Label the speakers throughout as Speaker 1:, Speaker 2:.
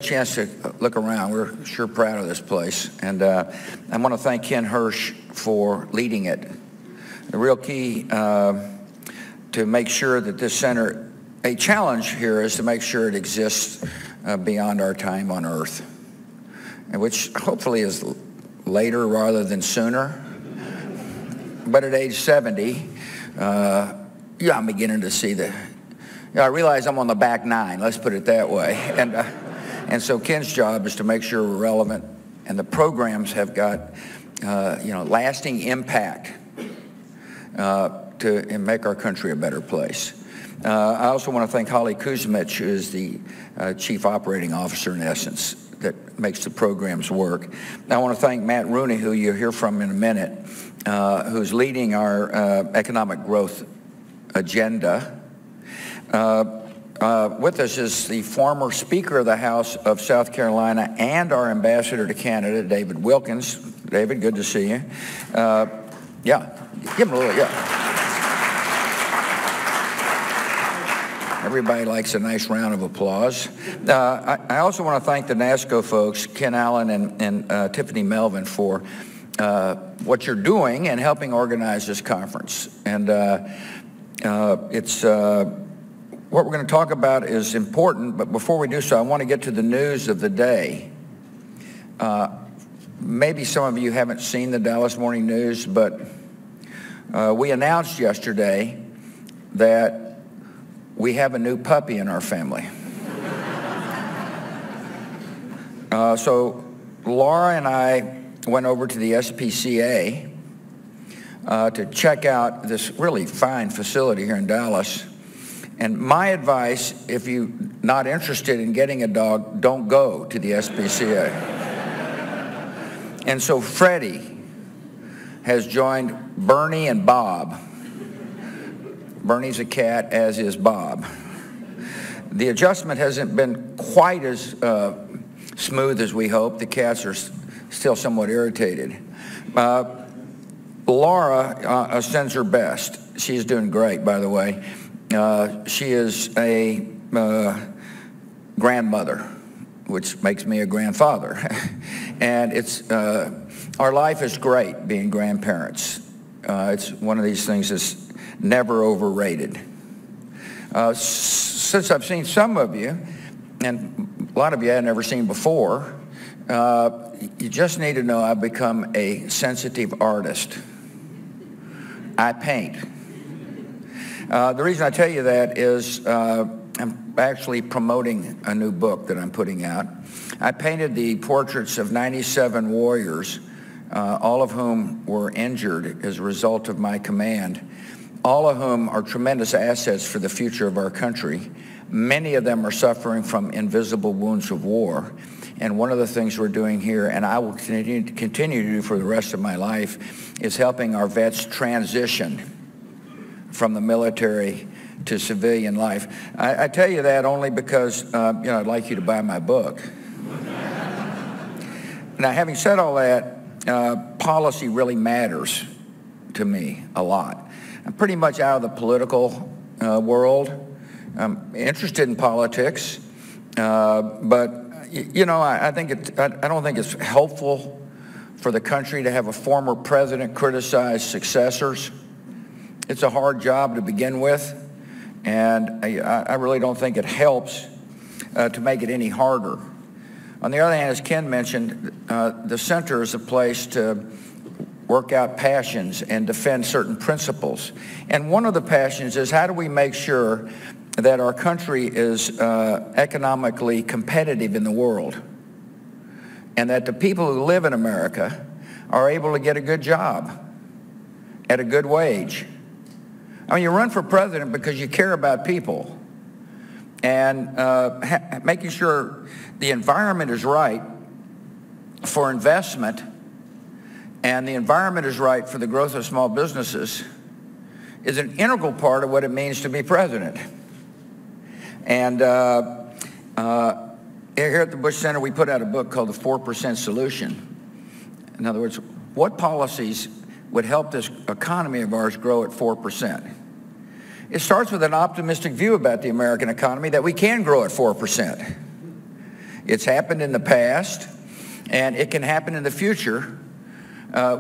Speaker 1: Chance to look around. We're sure proud of this place, and I want to thank Ken Hirsch for leading it. The real key to make sure that this center, a challenge here is to make sure it exists beyond our time on Earth, and which hopefully is later rather than sooner. But at age 70, I'm beginning to see I realize I'm on the back nine, let's put it that way. And so Ken's job is to make sure we're relevant, and the programs have got, lasting impact to make our country a better place. I also want to thank Holly Kuzmich, who is the Chief Operating Officer, in essence, that makes the programs work. I want to thank Matt Rooney, who you'll hear from in a minute, who's leading our economic growth agenda. With us is the former Speaker of the House of South Carolina and our ambassador to Canada, David Wilkins. David, good to see you. Give him a little, Everybody likes a nice round of applause. I also want to thank the NASCO folks, Ken Allen and Tiffany Melvin, for what you're doing and helping organize this conference. And what we're going to talk about is important, but before we do so, I want to get to the news of the day. Maybe some of you haven't seen the Dallas Morning News, but we announced yesterday that we have a new puppy in our family. So Laura and I went over to the SPCA to check out this really fine facility here in Dallas. And my advice, if you're not interested in getting a dog, don't go to the SPCA. And so Freddie has joined Bernie and Bob. Bernie's a cat, as is Bob. The adjustment hasn't been quite as smooth as we hoped. The cats are still somewhat irritated. Laura sends her best. She's doing great, by the way. She is a grandmother, which makes me a grandfather. And our life is great being grandparents. It's one of these things that's never overrated. Since I've seen some of you, and a lot of you I've never seen before, you just need to know I've become a sensitive artist. I paint. The reason I tell you that is I'm actually promoting a new book that I'm putting out. I painted the portraits of 97 warriors, all of whom were injured as a result of my command, all of whom are tremendous assets for the future of our country. Many of them are suffering from invisible wounds of war. And one of the things we're doing here, and I will continue to do for the rest of my life, is helping our vets transition from the military to civilian life. I tell you that only because I'd like you to buy my book. Now, having said all that, policy really matters to me a lot. I'm pretty much out of the political world. I'm interested in politics, but I don't think it's helpful for the country to have a former president criticize successors. It's a hard job to begin with, and I really don't think it helps to make it any harder. On the other hand, as Ken mentioned, the center is a place to work out passions and defend certain principles. And one of the passions is, how do we make sure that our country is economically competitive in the world, and that the people who live in America are able to get a good job at a good wage? I mean, you run for president because you care about people, and making sure the environment is right for investment and the environment is right for the growth of small businesses is an integral part of what it means to be president. And here at the Bush Center, we put out a book called The 4% Solution. In other words, what policies would help this economy of ours grow at 4%? It starts with an optimistic view about the American economy, that we can grow at 4%. It's happened in the past, and it can happen in the future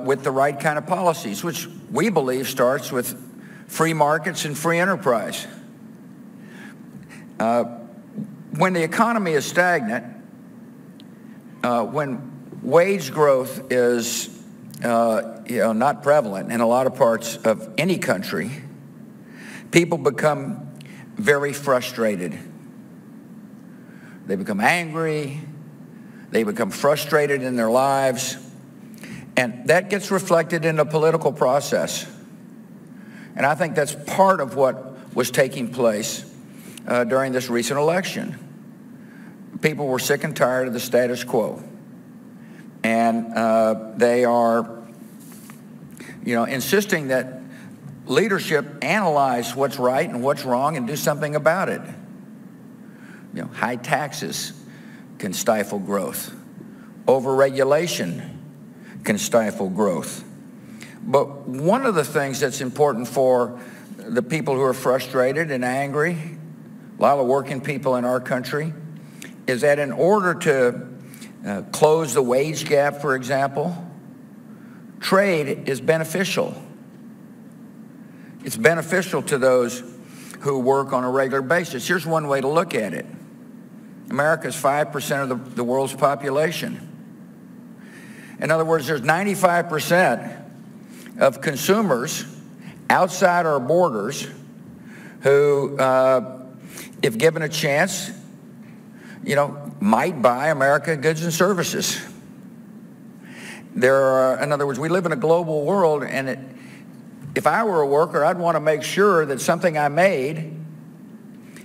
Speaker 1: with the right kind of policies, which we believe starts with free markets and free enterprise. When the economy is stagnant, when wage growth is not prevalent in a lot of parts of any country, people become very frustrated. They become angry. They become frustrated in their lives. And that gets reflected in the political process. And I think that's part of what was taking place during this recent election. People were sick and tired of the status quo. And they are, insisting that leadership analyze what's right and what's wrong and do something about it. High taxes can stifle growth. Overregulation can stifle growth. But one of the things that's important for the people who are frustrated and angry, a lot of working people in our country, is that in order to close the wage gap, for example, trade is beneficial. It's beneficial to those who work on a regular basis. Here's one way to look at it. America is 5% of the world's population. In other words, there's 95% of consumers outside our borders who, if given a chance, might buy American goods and services. In other words, we live in a global world, and if I were a worker, I'd want to make sure that something I made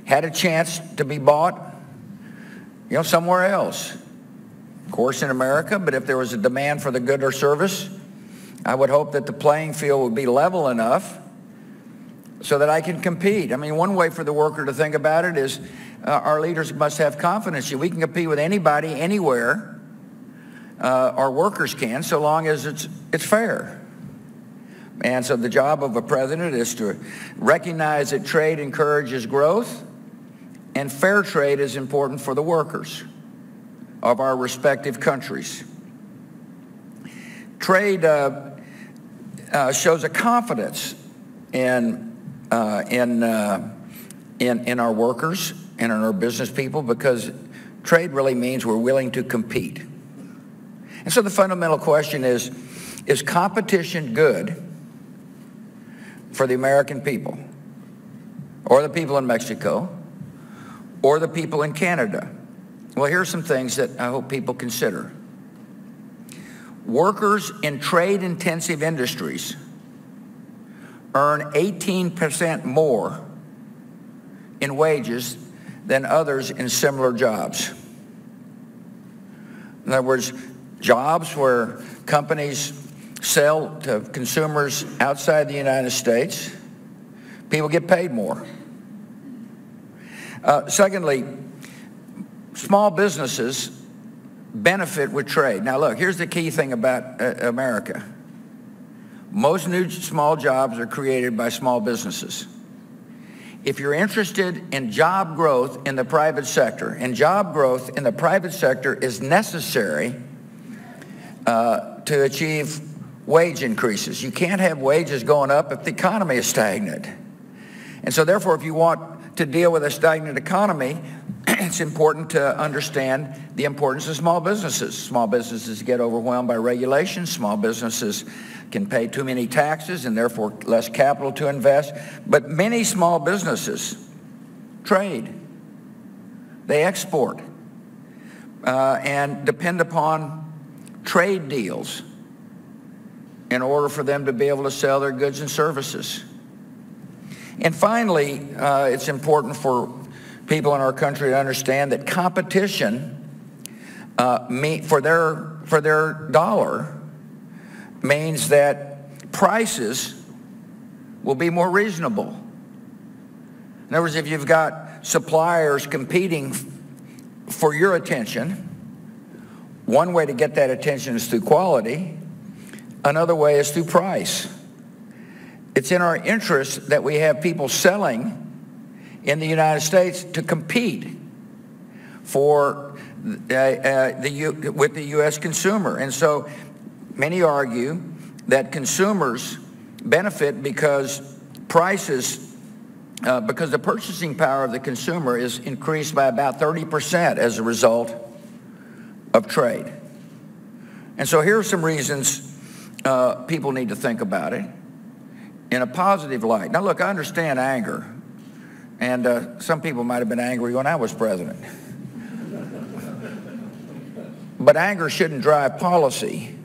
Speaker 1: had a chance to be bought, somewhere else. Of course, in America, but if there was a demand for the good or service, I would hope that the playing field would be level enough so that I can compete. I mean, one way for the worker to think about it is our leaders must have confidence. We can compete with anybody, anywhere. Our workers can, so long as it's fair. And so the job of a president is to recognize that trade encourages growth, and fair trade is important for the workers of our respective countries. Trade shows a confidence in our workers and in our business people, because trade really means we're willing to compete. And so the fundamental question is competition good for the American people, or the people in Mexico, or the people in Canada? Well, here are some things that I hope people consider. Workers in trade-intensive industries earn 18% more in wages than others in similar jobs. In other words, jobs where companies sell to consumers outside the United States, people get paid more. Secondly, small businesses benefit with trade. Now look, here's the key thing about America. Most new small jobs are created by small businesses. If you're interested in job growth in the private sector, and job growth in the private sector is necessary to achieve wage increases. You can't have wages going up if the economy is stagnant. And so therefore, if you want to deal with a stagnant economy, it's important to understand the importance of small businesses. Small businesses get overwhelmed by regulations. Small businesses can pay too many taxes and therefore less capital to invest. But many small businesses trade. They export and depend upon trade deals in order for them to be able to sell their goods and services. And finally, it's important for people in our country to understand that competition for their dollar means that prices will be more reasonable. In other words, if you've got suppliers competing for your attention, one way to get that attention is through quality. Another way is through price. It's in our interest that we have people selling in the United States to compete for with the U.S. consumer. And so many argue that consumers benefit because because the purchasing power of the consumer is increased by about 30% as a result of trade. And so here are some reasons people need to think about it in a positive light. Now look, I understand anger, and some people might have been angry when I was president. But anger shouldn't drive policy.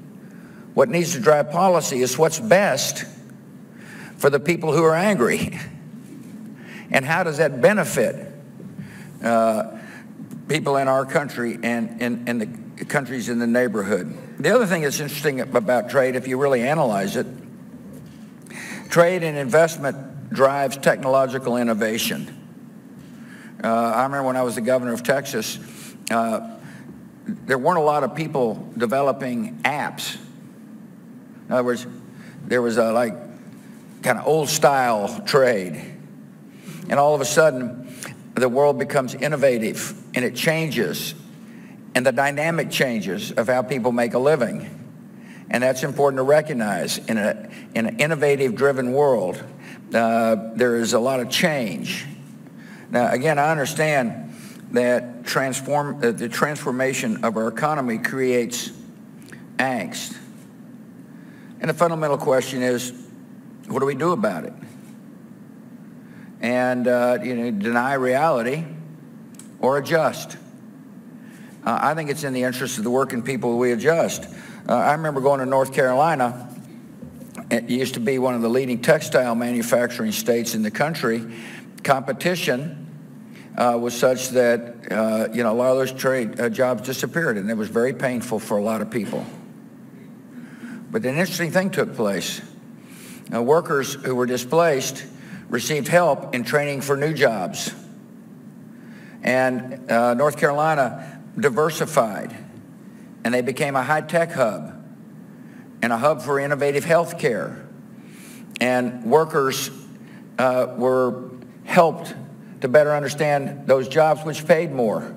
Speaker 1: What needs to drive policy is what's best for the people who are angry. And how does that benefit people in our country and in the countries in the neighborhood? The other thing that's interesting about trade, if you really analyze it, trade and investment drives technological innovation. I remember when I was the governor of Texas, there weren't a lot of people developing apps. In other words, there was a like kind of old style trade. And all of a sudden, the world becomes innovative and it changes. And the dynamic changes of how people make a living. And that's important to recognize. In an innovative driven world, there is a lot of change. Now, again, I understand that the transformation of our economy creates angst. And the fundamental question is, what do we do about it? And deny reality or adjust. I think it's in the interest of the working people we adjust. I remember going to North Carolina. It used to be one of the leading textile manufacturing states in the country. Competition was such that a lot of those trade jobs disappeared, and it was very painful for a lot of people. But an interesting thing took place. Workers who were displaced received help in training for new jobs. And North Carolina diversified, and they became a high-tech hub and a hub for innovative health care. And workers were helped to better understand those jobs which paid more.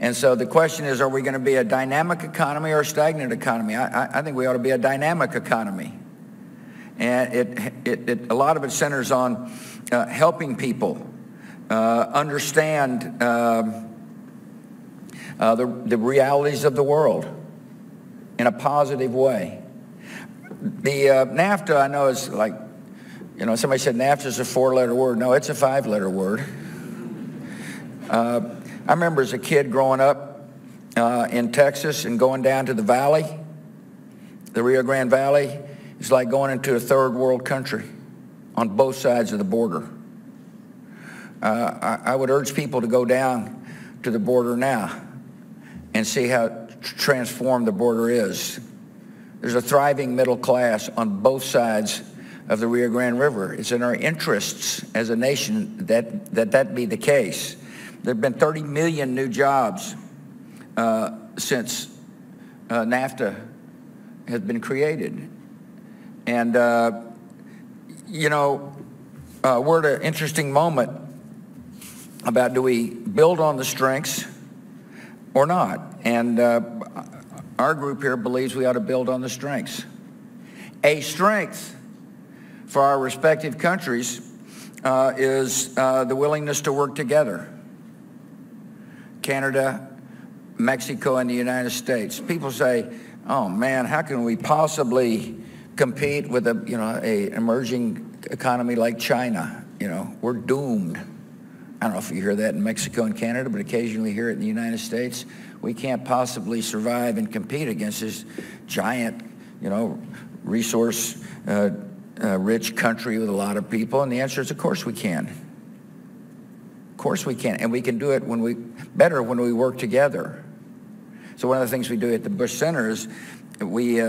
Speaker 1: And so the question is, are we going to be a dynamic economy or a stagnant economy? I think we ought to be a dynamic economy. And a lot of it centers on helping people understand the realities of the world in a positive way. The NAFTA, I know, is like, somebody said NAFTA is a 4-letter word. No, it's a 5-letter word. I remember as a kid growing up in Texas and going down to the valley, the Rio Grande Valley. It's like going into a third world country on both sides of the border. I would urge people to go down to the border now and see how transformed the border is. There's a thriving middle class on both sides of the Rio Grande River. It's in our interests as a nation that be the case. There have been 30 million new jobs since NAFTA has been created. And, we're at an interesting moment about, do we build on the strengths or not? And our group here believes we ought to build on the strengths. A strength for our respective countries is the willingness to work together. Canada, Mexico, and the United States. People say, oh man, how can we possibly compete with a emerging economy like China? We're doomed. I don't know if you hear that in Mexico and Canada, but occasionally you hear it in the United States. We can't possibly survive and compete against this giant, resource rich country with a lot of people. And the answer is, of course we can. Of course we can. And we can do it better when we work together. So one of the things we do at the Bush Center is we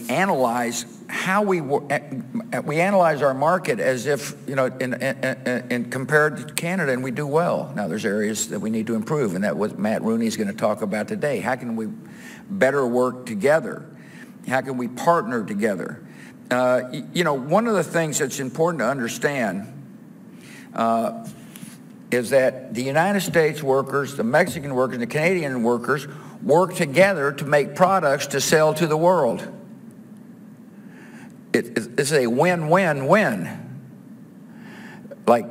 Speaker 1: analyze how we analyze our market as if, in compared to Canada, and we do well. Now, there's areas that we need to improve, and that's what Matt Rooney is going to talk about today. How can we better work together? How can we partner together? One of the things that's important to understand is that the United States workers, the Mexican workers, the Canadian workers work together to make products to sell to the world. It's a win-win-win. Like,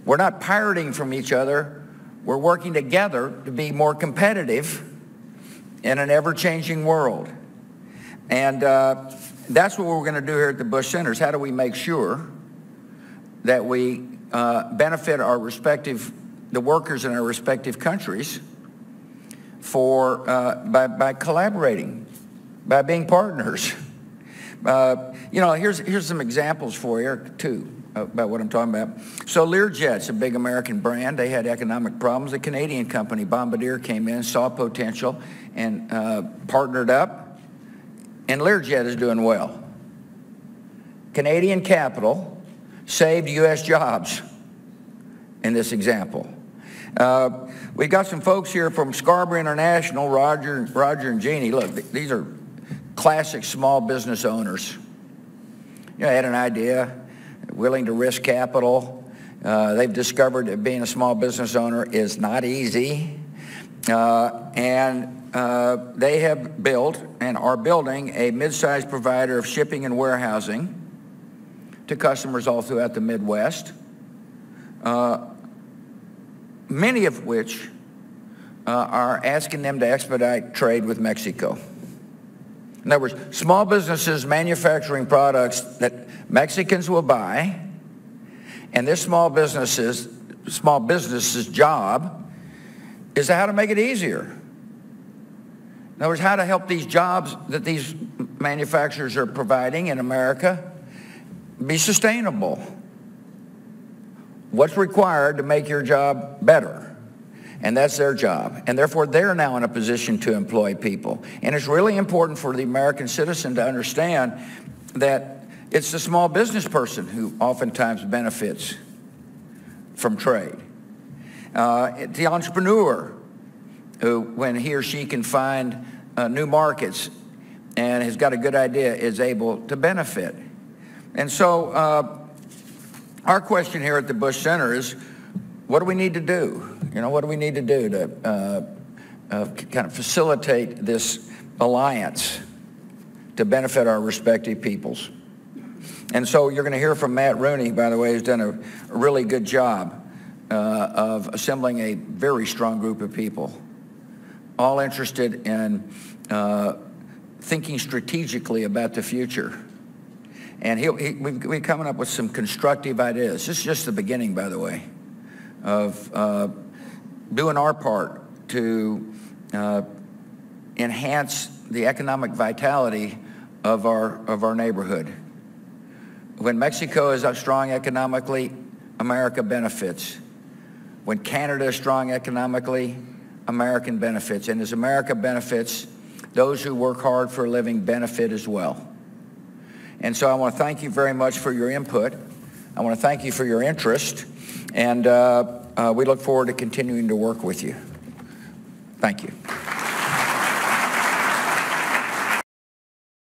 Speaker 1: we're not pirating from each other. We're working together to be more competitive in an ever-changing world. And that's what we're going to do here at the Bush Center, is how do we make sure that we benefit the workers in our respective countries by collaborating, by being partners. Here's some examples for you, too, about what I'm talking about. So Learjet's a big American brand. They had economic problems. A Canadian company, Bombardier, came in, saw potential, and partnered up, and Learjet is doing well. Canadian capital saved U.S. jobs in this example. We've got some folks here from Scarborough International, Roger and Jeannie. Look, these are classic small business owners. They had an idea, willing to risk capital. They've discovered that being a small business owner is not easy. And they have built and are building a mid-sized provider of shipping and warehousing to customers all throughout the Midwest, many of which are asking them to expedite trade with Mexico. In other words, small businesses manufacturing products that Mexicans will buy, and this small business's job is how to make it easier. In other words, how to help these jobs that these manufacturers are providing in America be sustainable. What's required to make your job better? And that's their job. And therefore, they're now in a position to employ people. And it's really important for the American citizen to understand that it's the small business person who oftentimes benefits from trade. The entrepreneur who, when he or she can find new markets and has got a good idea, is able to benefit. And so our question here at the Bush Center is, what do we need to do? What do we need to do to kind of facilitate this alliance to benefit our respective peoples? And so you're going to hear from Matt Rooney, by the way, who's done a really good job of assembling a very strong group of people, all interested in thinking strategically about the future. And we're coming up with some constructive ideas. This is just the beginning, by the way, of doing our part to enhance the economic vitality of our neighborhood. When Mexico is strong economically, America benefits. When Canada is strong economically, American benefits. And as America benefits, those who work hard for a living benefit as well. And so I want to thank you very much for your input. I want to thank you for your interest. And we look forward to continuing to work with you. Thank you.